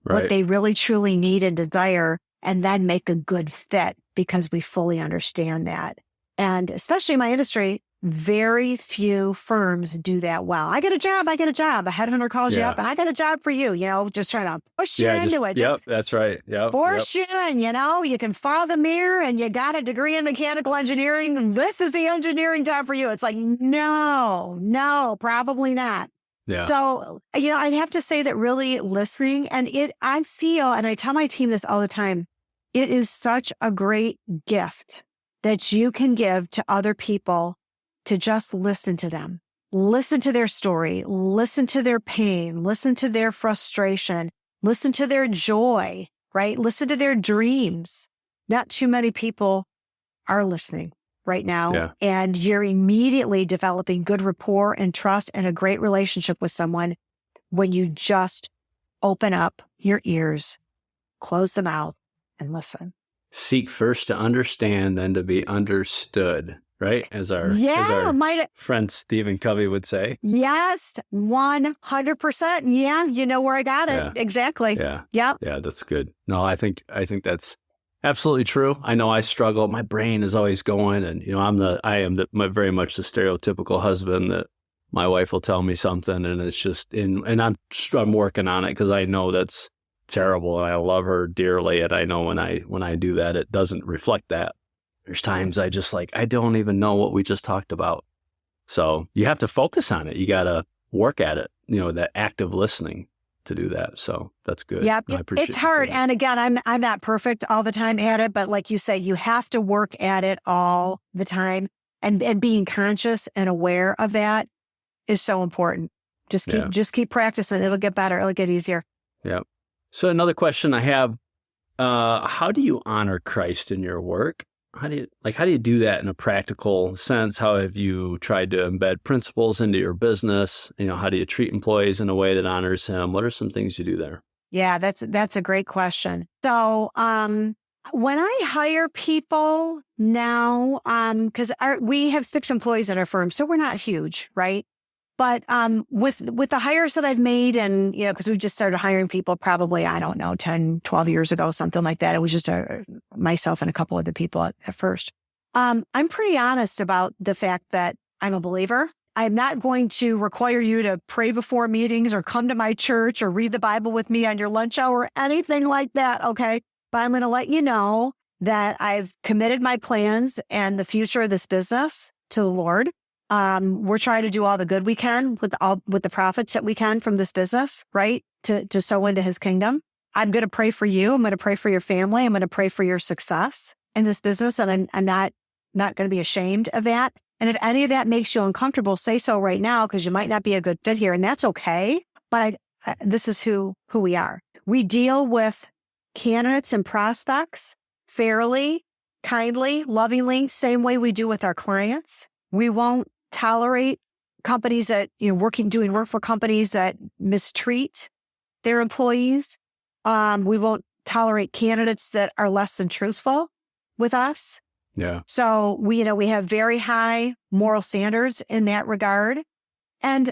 what they really truly need and desire, and then make a good fit, because we fully understand that. And especially in my industry, very few firms do that well. I get a job. A headhunter calls you up and I got a job for you, just trying to push you into it. Yep, that's right. Yep, force you in, you can fog a mirror and you got a degree in mechanical engineering. And this is the engineering job for you. It's like, no, probably not. Yeah. So, I'd have to say that really listening, and I feel, and I tell my team this all the time, it is such a great gift that you can give to other people, to just listen to them, listen to their story, listen to their pain, listen to their frustration, listen to their joy, right? Listen to their dreams. Not too many people are listening right now. Yeah. And you're immediately developing good rapport and trust and a great relationship with someone when you just open up your ears, close the mouth, and listen. Seek first to understand, then to be understood. Right? As our friend Stephen Covey would say. Yes, 100%. Yeah, you know where I got it. Yeah. Exactly. Yeah. Yep. Yeah, that's good. No, I think that's absolutely true. I know I struggle. My brain is always going, and I am very much the stereotypical husband that my wife will tell me something, and it's just and I'm working on it, because I know that's terrible, and I love her dearly, and I know when I do that, it doesn't reflect that. There's times I just I don't even know what we just talked about. So you have to focus on it. You got to work at it, that active listening to do that. So that's good. Yeah, I appreciate it's hard. And again, I'm not perfect all the time at it, but like you say, you have to work at it all the time. And being conscious and aware of that is so important. Just keep practicing. It'll get better. It'll get easier. Yeah. So another question I have, how do you honor Christ in your work? How do you do that in a practical sense? How have you tried to embed principles into your business? How do you treat employees in a way that honors him? What are some things you do there? Yeah, that's a great question. So, when I hire people now, because we have 6 employees at our firm, so we're not huge, right? But with the hires that I've made, and because we just started hiring people probably, I don't know, 10, 12 years ago, something like that. It was just myself and a couple of the people at first. I'm pretty honest about the fact that I'm a believer. I'm not going to require you to pray before meetings or come to my church or read the Bible with me on your lunch hour, anything like that, okay? But I'm going to let you know that I've committed my plans and the future of this business to the Lord. We're trying to do all the good we can with the profits that we can from this business, right? To sow into his kingdom. I'm going to pray for you. I'm going to pray for your family. I'm going to pray for your success in this business. And I'm not going to be ashamed of that. And if any of that makes you uncomfortable, say so right now, because you might not be a good fit here, and that's okay. But this is who we are. We deal with candidates and prospects fairly, kindly, lovingly, same way we do with our clients. We won't tolerate companies that, doing work for companies that mistreat their employees. We won't tolerate candidates that are less than truthful with us. Yeah. So we have very high moral standards in that regard. And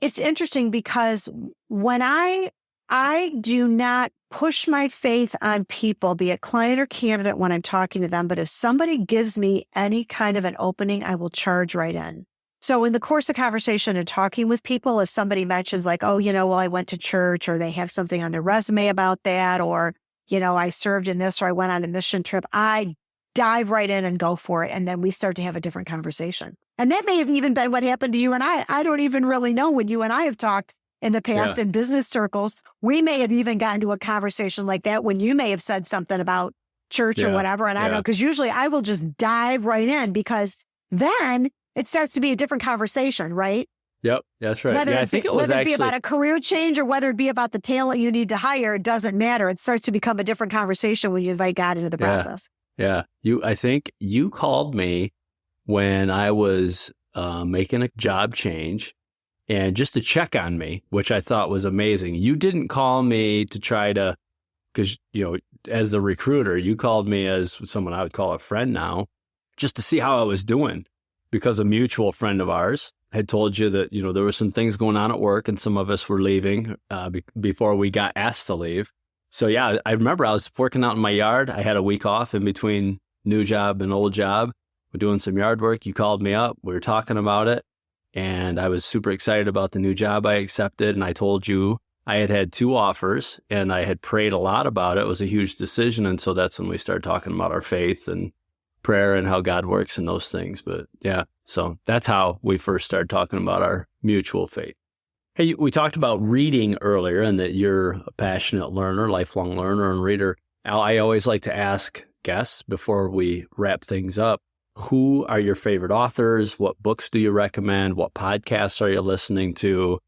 it's interesting because when I I do not push my faith on people, be it client or candidate, when I'm talking to them. But if somebody gives me any kind of an opening, I will charge right in. So in the course of conversation and talking with people, if somebody mentions like, oh, well, I went to church, or they have something on their resume about that, or, I served in this, or I went on a mission trip, I dive right in and go for it. And then we start to have a different conversation. And that may have even been what happened to you and I. I don't even really know. When you and I have talked in the past in business circles, we may have even gotten to a conversation like that when you may have said something about church or whatever. And I don't know, because usually I will just dive right in, because then it starts to be a different conversation, right? Yep, that's right. Whether I think it was whether actually it be about a career change or whether it be about the talent you need to hire, it doesn't matter. It starts to become a different conversation when you invite God into the process. Yeah. I think you called me when I was making a job change, and just to check on me, which I thought was amazing. You didn't call me to try to, because, as the recruiter, you called me as someone I would call a friend now, just to see how I was doing, because a mutual friend of ours had told you that, there were some things going on at work and some of us were leaving before we got asked to leave. So yeah, I remember I was working out in my yard. I had a week off in between new job and old job. We're doing some yard work. You called me up. We were talking about it. And I was super excited about the new job I accepted. And I told you I had 2 offers and I had prayed a lot about it. It was a huge decision. And so that's when we started talking about our faith and prayer and how God works and those things. But yeah, so that's how we first started talking about our mutual faith. Hey, we talked about reading earlier and that you're a passionate learner, lifelong learner and reader. Al, I always like to ask guests before we wrap things up, who are your favorite authors? What books do you recommend? What podcasts are you listening to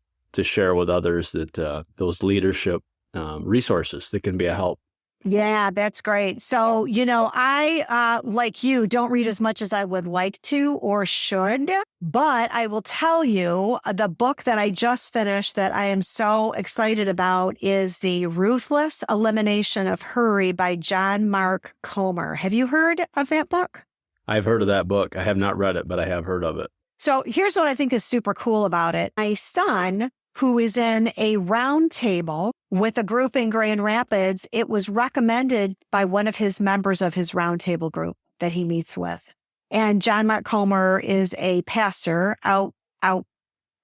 share with others that those leadership resources that can be a help? Yeah, that's great. So, I, like you, don't read as much as I would like to or should, but I will tell you the book that I just finished that I am so excited about is The Ruthless Elimination of Hurry by John Mark Comer. Have you heard of that book? I've heard of that book. I have not read it, but I have heard of it. So here's what I think is super cool about it. My son, who is in a round table with a group in Grand Rapids, it was recommended by one of his members of his roundtable group that he meets with. And John Mark Comer is a pastor out, I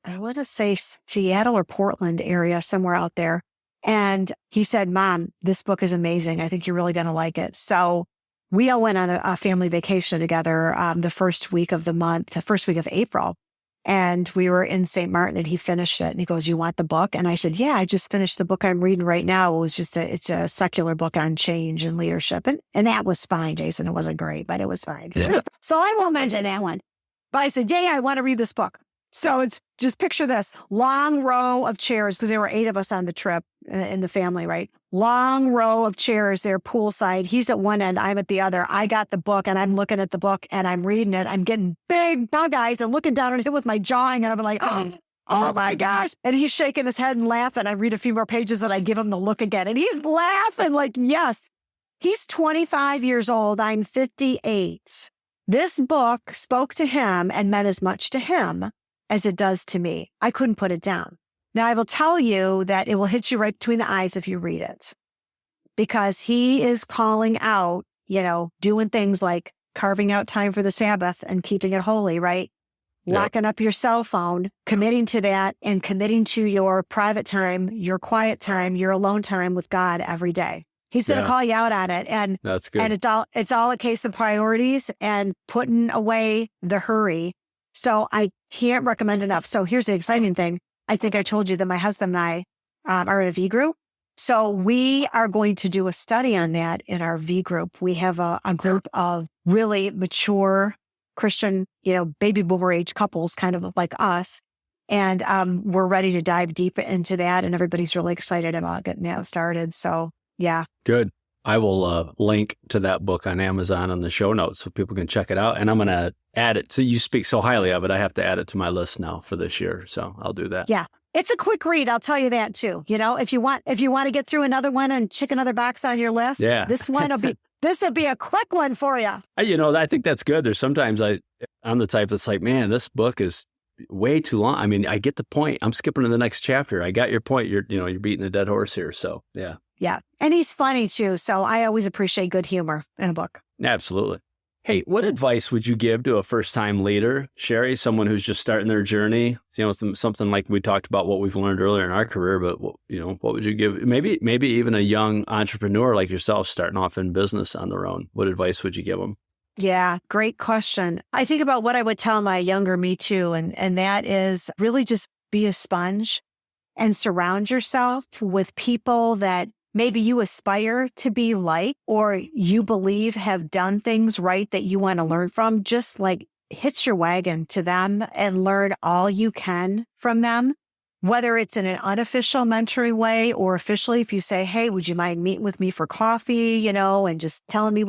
want to say Seattle or Portland area, somewhere out there. And he said, Mom, this book is amazing. I think you're really going to like it. So we all went on a family vacation together the first week of April. And we were in St. Martin and he finished it. And he goes, you want the book? And I said, yeah, I just finished the book I'm reading right now. It was it's a secular book on change and leadership. And that was fine, Jason. It wasn't great, but it was fine. Yeah. So I won't mention that one. But I said, yeah, I want to read this book. So it's just picture this long row of chairs, because there were 8 of us on the trip in the family, right? Long row of chairs there poolside. He's at one end, I'm at the other. I got the book and I'm looking at the book and I'm reading it. I'm getting big bug eyes and looking down at it with my jawing. And I'm like, oh my gosh. And he's shaking his head and laughing. I read a few more pages and I give him the look again. And he's laughing like, yes. He's 25 years old. I'm 58. This book spoke to him and meant as much to him as it does to me. I couldn't put it down. Now, I will tell you that it will hit you right between the eyes if you read it, because he is calling out, doing things like carving out time for the Sabbath and keeping it holy, right? Yep. Locking up your cell phone, committing to that, and committing to your private time, your quiet time, your alone time with God every day. He's going to call you out on it. And that's good. And it's all a case of priorities and putting away the hurry. So I can't recommend enough. So here's the exciting thing. I think I told you that my husband and I are in a V group. So we are going to do a study on that in our V group. We have a group of really mature Christian, baby boomer age couples, kind of like us. And we're ready to dive deep into that. And everybody's really excited about getting that started. So yeah. Good. I will link to that book on Amazon in the show notes so people can check it out. And I'm going to add it. So you speak so highly of it. I have to add it to my list now for this year. So I'll do that. Yeah. It's a quick read. I'll tell you that too. If you want to get through another one and check another box on your list, this will be a quick one for you. I think that's good. There's sometimes I'm the type that's like, man, this book is way too long. I mean, I get the point. I'm skipping to the next chapter. I got your point. You're beating a dead horse here. So yeah. Yeah. And he's funny too. So I always appreciate good humor in a book. Absolutely. Hey, what advice would you give to a first-time leader, Sheri, someone who's just starting their journey? Something like we talked about what we've learned earlier in our career, but what would you give? Maybe even a young entrepreneur like yourself starting off in business on their own. What advice would you give them? Yeah, great question. I think about what I would tell my younger me too, and that is really just be a sponge and surround yourself with people that maybe you aspire to be like, or you believe have done things right that you want to learn from. Just like hitch your wagon to them and learn all you can from them, whether it's in an unofficial mentoring way or officially. If you say, hey, would you mind meeting with me for coffee, and just telling me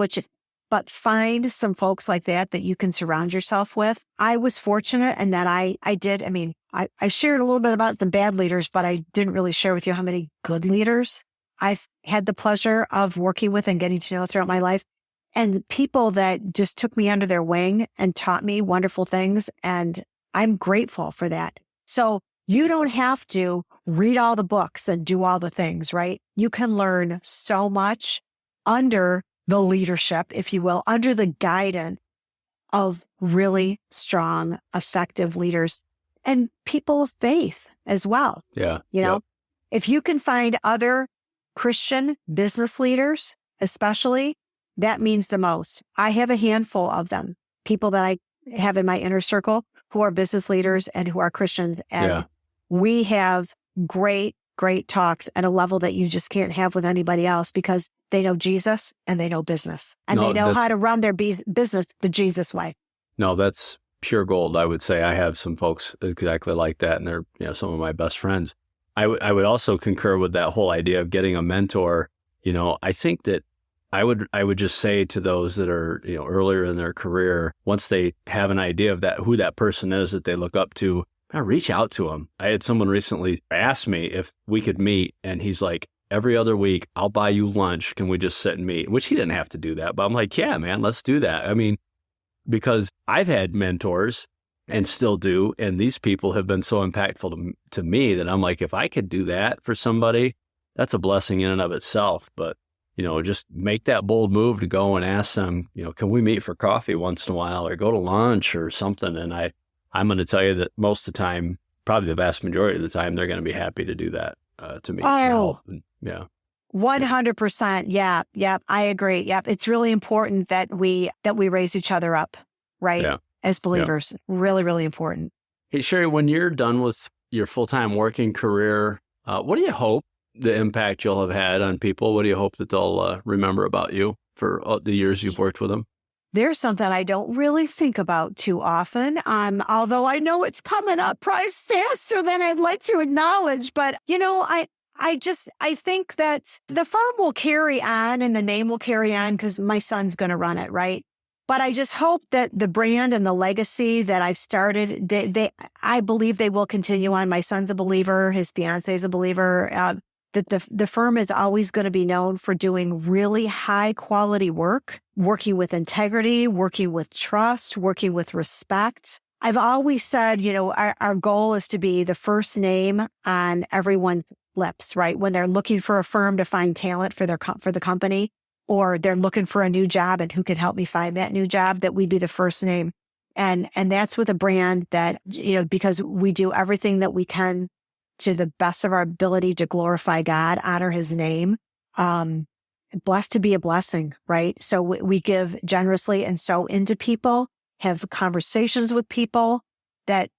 but find some folks like that you can surround yourself with. I was fortunate in that I did. I mean, I shared a little bit about the bad leaders, but I didn't really share with you how many good leaders I've had the pleasure of working with and getting to know throughout my life, and people that just took me under their wing and taught me wonderful things. And I'm grateful for that. So you don't have to read all the books and do all the things, right? You can learn so much under the leadership, if you will, under the guidance of really strong, effective leaders and people of faith as well. Yeah. If you can find other Christian business leaders, especially, that means the most. I have a handful of them, people that I have in my inner circle who are business leaders and who are Christians. And we have great talks at a level that you just can't have with anybody else because they know Jesus and they know business and they know how to run their business the Jesus way. No, that's pure gold. I would say I have some folks exactly like that, and they're some of my best friends. I would also concur with that whole idea of getting a mentor. I think that I would just say to those that are, earlier in their career, once they have an idea of who that person is that they look up to, reach out to them. I had someone recently ask me if we could meet, and he's like, every other week, I'll buy you lunch. Can we just sit and meet? Which he didn't have to do that, but I'm like, yeah, man, let's do that. I mean, because I've had mentors and still do. And these people have been so impactful to me that I'm like, if I could do that for somebody, that's a blessing in and of itself. But, just make that bold move to go and ask them, can we meet for coffee once in a while or go to lunch or something? And I'm going to tell you that most of the time, probably the vast majority of the time, they're going to be happy to do that to me. Oh, yeah. 100%. Yeah. I agree. Yeah. It's really important that we raise each other up, right? Yeah. As believers. Yeah. Really, really important. Hey, Sheri, when you're done with your full-time working career, what do you hope the impact you'll have had on people? What do you hope that they'll remember about you for the years you've worked with them? There's something I don't really think about too often, although I know it's coming up probably faster than I'd like to acknowledge. But, I think that the firm will carry on and the name will carry on because my son's going to run it, right? But I just hope that the brand and the legacy that I've started, I believe they will continue on. My son's a believer. His fiance is a believer. That the firm is always going to be known for doing really high quality work, working with integrity, working with trust, working with respect. I've always said, our goal is to be the first name on everyone's lips, right? When they're looking for a firm to find talent for the company, or they're looking for a new job and who can help me find that new job, that we be the first name. And that's with a brand that, because we do everything that we can to the best of our ability to glorify God, honor his name, blessed to be a blessing, right? So we give generously and sow into people, have conversations with people that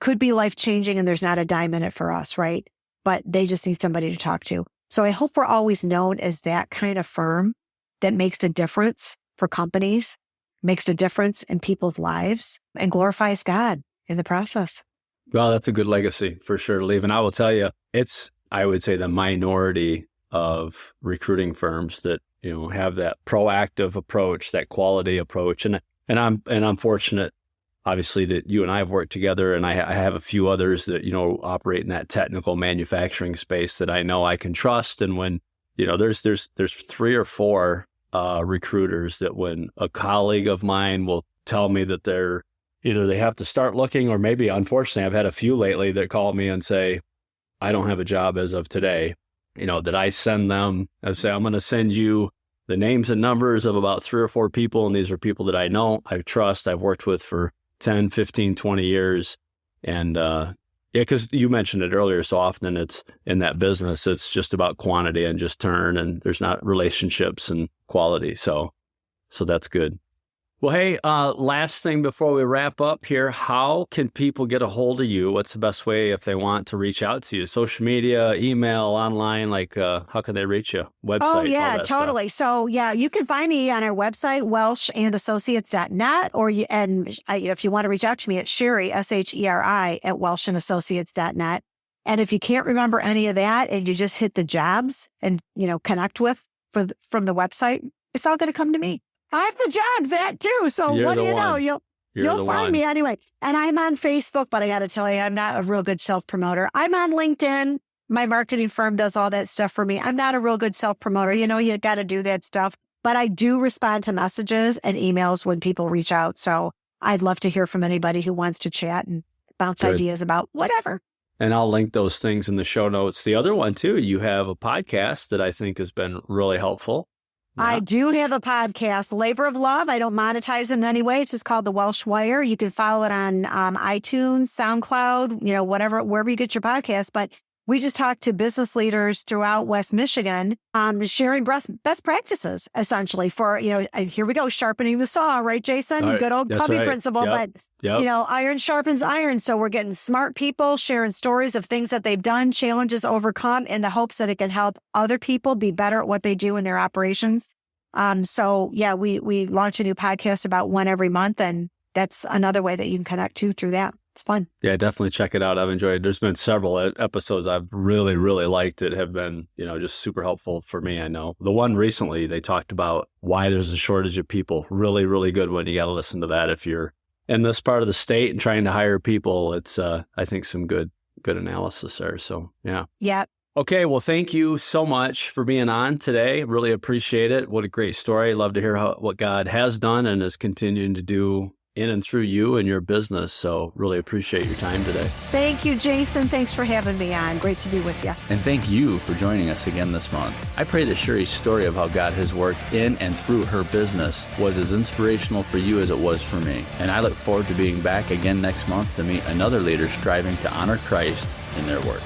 could be life-changing, and there's not a dime in it for us, right? But they just need somebody to talk to. So I hope we're always known as that kind of firm that makes a difference for companies, makes a difference in people's lives, and glorifies God in the process. Well, that's a good legacy for sure to leave. And I will tell you, it's, I would say, the minority of recruiting firms that, have that proactive approach, that quality approach. And I'm fortunate, obviously, that you and I have worked together, and I have a few others that, operate in that technical manufacturing space that I know I can trust. And when, there's 3 or 4 recruiters that when a colleague of mine will tell me that they're either they have to start looking, or maybe, unfortunately, I've had a few lately that call me and say, I don't have a job as of today, that I send them. I say, I'm going to send you the names and numbers of about 3 or 4 people. And these are people that I know, I trust, I've worked with for 10, 15, 20 years. And because you mentioned it earlier, so often it's in that business, it's just about quantity and just turn, and there's not relationships and quality. So that's good. Well, hey, last thing before we wrap up here, how can people get a hold of you? What's the best way if they want to reach out to you? Social media, email, online, how can they reach you? Website? Oh, yeah, totally. Stuff. So, yeah, you can find me on our website, welshandassociates.net, or if you want to reach out to me, it's Sheri, Sheri, at welshandassociates.net. And if you can't remember any of that and you just hit the jobs and, connect with from the website, it's all going to come to me. I have the jobs at too. So what do you know? You'll find me anyway. And I'm on Facebook, but I got to tell you, I'm not a real good self-promoter. I'm on LinkedIn. My marketing firm does all that stuff for me. I'm not a real good self-promoter. You got to do that stuff. But I do respond to messages and emails when people reach out. So I'd love to hear from anybody who wants to chat and bounce ideas about whatever. And I'll link those things in the show notes. The other one too, you have a podcast that I think has been really helpful. Yeah. I do have a podcast, Labor of Love. I don't monetize it in any way. It's just called The Welsh Wire. You can follow it on iTunes, SoundCloud, wherever you get your podcast. But we just talk to business leaders throughout West Michigan, sharing best practices, essentially, for, here we go, sharpening the saw, right, Jason? Right. Good old That's Covey right. principle. Yep. But, iron sharpens iron. So we're getting smart people sharing stories of things that they've done, challenges overcome, in the hopes that it can help other people be better at what they do in their operations. We launch a new podcast about one every month, and that's another way that you can connect through that. It's fun. Yeah, definitely check it out. I've enjoyed it. There's been several episodes I've really, really liked that have been, just super helpful for me. I know the one recently, they talked about why there's a shortage of people. Really, really good one. You got to listen to that if you're in this part of the state and trying to hire people. It's, I think, some good analysis there. So, yeah. Yeah. Okay. Well, thank you so much for being on today. Really appreciate it. What a great story. Love to hear what God has done and is continuing to do in and through you and your business. So really appreciate your time today. Thank you, Jason. Thanks for having me on. Great to be with you. And thank you for joining us again this month. I pray that Sheri's story of how God has worked in and through her business was as inspirational for you as it was for me. And I look forward to being back again next month to meet another leader striving to honor Christ in their work.